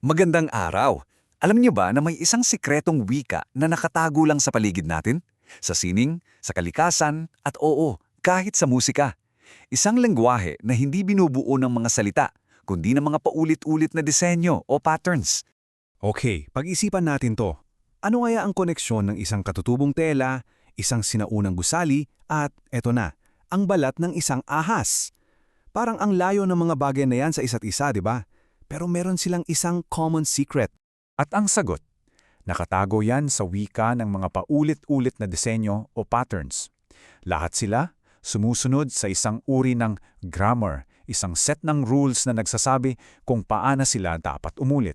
Magandang araw! Alam niyo ba na may isang sikretong wika na nakatago lang sa paligid natin? Sa sining, sa kalikasan, at oo, kahit sa musika. Isang lengguwahe na hindi binubuo ng mga salita, kundi ng mga paulit-ulit na disenyo o patterns. Okay, pag-isipan natin to. Ano kaya ang koneksyon ng isang katutubong tela, isang sinaunang gusali, at eto na, ang balat ng isang ahas? Parang ang layo ng mga bagay na yan sa isa't isa, di ba? Pero meron silang isang common secret. At ang sagot, nakatago yan sa wika ng mga paulit-ulit na disenyo o patterns. Lahat sila sumusunod sa isang uri ng grammar, isang set ng rules na nagsasabi kung paano sila dapat umulit.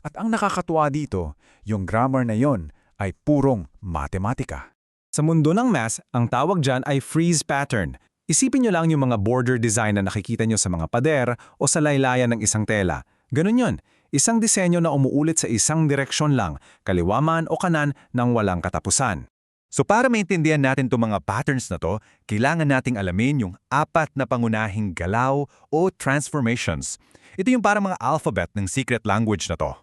At ang nakakatuwa dito, yung grammar na yon ay purong matematika. Sa mundo ng math, ang tawag dyan ay freeze pattern. Isipin nyo lang yung mga border design na nakikita nyo sa mga pader o sa laylayan ng isang tela. Ganun yun, isang disenyo na umuulit sa isang direksyon lang, kaliwa man o kanan ng walang katapusan. So para maintindihan natin itong mga patterns na to, kailangan nating alamin yung apat na pangunahing galaw o transformations. Ito yung parang mga alphabet ng secret language na to.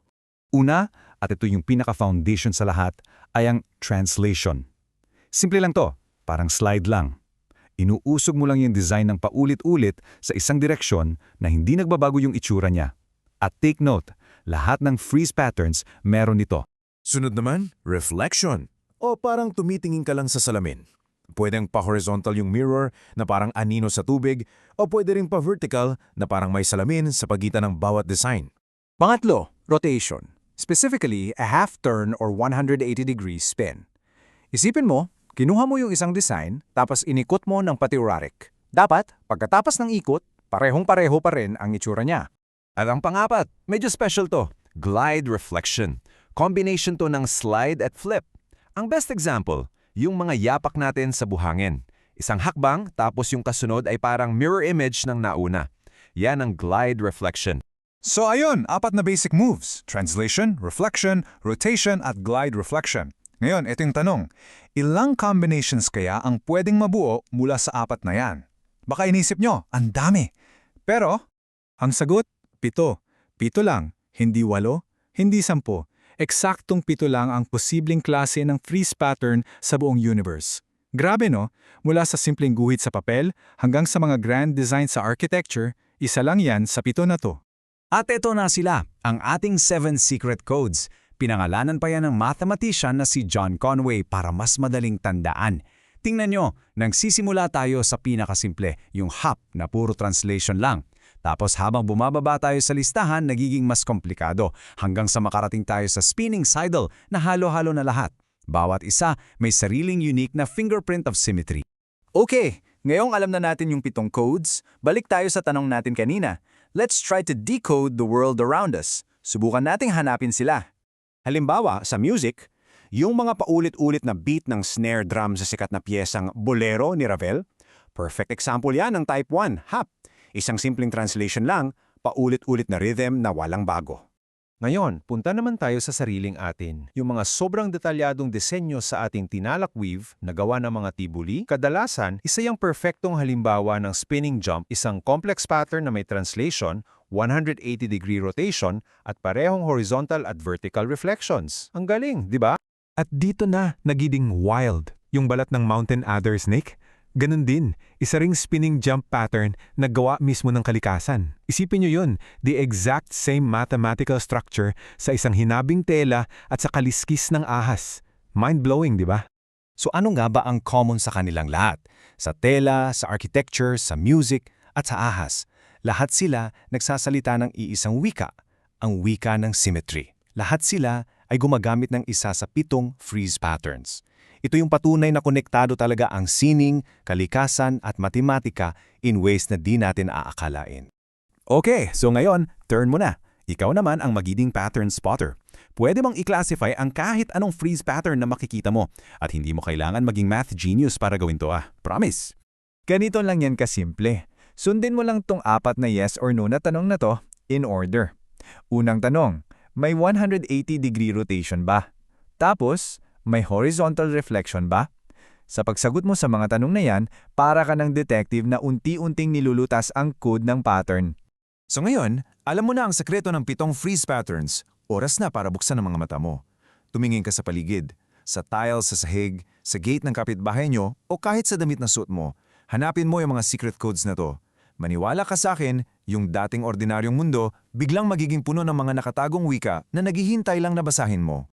Una, at ito yung pinaka-foundation sa lahat, ay ang translation. Simple lang to, parang slide lang. Inuusog mo lang yung design ng paulit-ulit sa isang direksyon na hindi nagbabago yung itsura niya. At take note, lahat ng freeze patterns meron nito. Sunod naman, reflection. O parang tumitingin ka lang sa salamin. Pwedeng pa-horizontal yung mirror na parang anino sa tubig o pwede rin pa-vertical na parang may salamin sa pagitan ng bawat design. Pangatlo, rotation. Specifically, a half-turn or 180-degree spin. Isipin mo, kinuha mo yung isang design tapos inikot mo ng patiurarik. Dapat, pagkatapos ng ikot, parehong-pareho pa rin ang itsura niya. At ang pangapat, medyo special to, glide reflection. Combination to ng slide at flip. Ang best example, yung mga yapak natin sa buhangin. Isang hakbang tapos yung kasunod ay parang mirror image ng nauna. Yan ang glide reflection. So ayun, apat na basic moves. Translation, reflection, rotation, at glide reflection. Ngayon, ito yung tanong. Ilang combinations kaya ang pwedeng mabuo mula sa apat na yan? Baka inisip nyo, ang dami. Pero, ang sagot, 7. 7 lang, hindi 8, hindi 10. Eksaktong 7 lang ang posibleng klase ng freeze pattern sa buong universe. Grabe no? Mula sa simpleng guhit sa papel hanggang sa mga grand design sa architecture, isa lang yan sa 7 na to. At ito na sila, ang ating 7 secret codes. Pinangalanan pa yan ng mathematician na si John Conway para mas madaling tandaan. Tingnan nyo, nagsisimula tayo sa pinakasimple, yung hop na puro translation lang. Tapos habang bumababa tayo sa listahan, nagiging mas komplikado hanggang sa makarating tayo sa spinning sidle na halo-halo na lahat. Bawat isa may sariling unique na fingerprint of symmetry. Okay, ngayong alam na natin yung 7 codes, balik tayo sa tanong natin kanina. Let's try to decode the world around us. Subukan nating hanapin sila. Halimbawa, sa music, yung mga paulit-ulit na beat ng snare drum sa sikat na piyesang Bolero ni Ravel, perfect example yan ng type 1, hop. Isang simpleng translation lang, paulit-ulit na rhythm na walang bago. Ngayon, punta naman tayo sa sariling atin. Yung mga sobrang detalyadong disenyo sa ating tinalak weave na gawa ng mga tibuli, kadalasan, isa yung perfectong halimbawa ng spinning jump, isang complex pattern na may translation, 180-degree rotation, at parehong horizontal at vertical reflections. Ang galing, di ba? At dito na nagiging wild. Yung balat ng mountain adder snake, ganun din, isa ring spinning jump pattern na gawa mismo ng kalikasan. Isipin nyo yun, the exact same mathematical structure sa isang hinabing tela at sa kaliskis ng ahas. Mind-blowing, di ba? So ano nga ba ang common sa kanilang lahat? Sa tela, sa architecture, sa music, at sa ahas. Lahat sila nagsasalita ng iisang wika, ang wika ng symmetry. Lahat sila ay gumagamit ng isa sa 7 freeze patterns. Ito yung patunay na konektado talaga ang sining, kalikasan at matematika in ways na di natin aakalain. Okay, so ngayon, turn mo na. Ikaw naman ang magiging pattern spotter. Pwede bang i-classify ang kahit anong freeze pattern na makikita mo at hindi mo kailangan maging math genius para gawin to Promise! Ganito lang yan kasimple. Sundin mo lang tong 4 na yes or no na tanong na to in order. Unang tanong, may 180-degree rotation ba? Tapos, may horizontal reflection ba? Sa pagsagot mo sa mga tanong na yan, para ka ng detective na unti-unting nilulutas ang code ng pattern. So ngayon, alam mo na ang sekreto ng 7 freeze patterns. Oras na para buksan ang mga mata mo. Tumingin ka sa paligid, sa tile sa sahig, sa gate ng kapitbahay nyo, o kahit sa damit na suot mo. Hanapin mo yung mga secret codes na to. Maniwala ka sa akin, yung dating ordinaryong mundo, biglang magiging puno ng mga nakatagong wika na naghihintay lang na basahin mo.